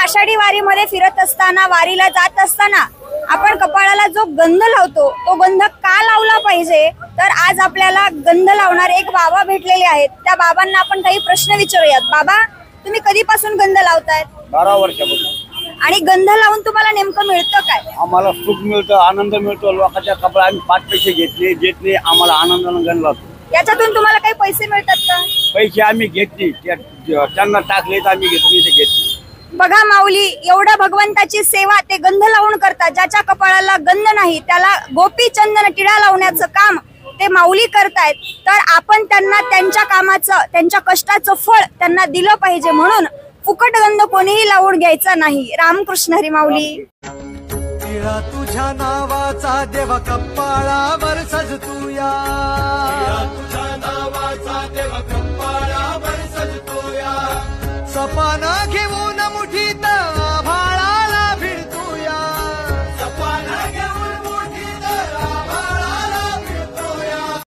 आषाढी वारीमध्ये फिरत असताना, वारीला जात असताना आपण कपाळाला जो गंध लावतो तो गंध का लावला पाहिजे, तर आज आपल्याला गंध लावणारे एक बाबा भेटलेले आहेत. त्या बाबांना आपण काही प्रश्न विचारूयात. बाबा, तुम्ही कधीपासून गंध लावतायत? 12 वर्षापासून. आणि गंध लावून तुम्हाला नेमकं मिळतं काय? आम्हाला सुख मिळतं, आनंद मिळतो. लोकांच्या कपडा आम्ही 5 पैसे घेतले देत नाही, आम्हाला आनंदानं गंध लावतो. याच्यातून तुम्हाला काही पैसे मिळतात का? पैसे आम्ही घेतले, त्यांना टाकले तर आम्ही घेतो, इथे घेतले. बघा माऊली, एवढं भगवंताची सेवा ते गंध लावून करतात. ज्याच्या कपाळाला गंध नाही त्याला गोपी चंदन टिळा लावण्याचं काम ते माऊली करतायत. तर आपण त्यांना त्यांच्या कामाचं, त्यांच्या कष्टाचं फळ त्यांना दिलं पाहिजे. म्हणून फुकट गंध कोणीही लावून घ्यायचा नाही. रामकृष्ण हरी माऊली. टिळा तुझ्या नावाचा देवा कपाळावर सजतूया, तुझ्या नावाचा देवा कपाळावर सजतूया. सपाना घेऊन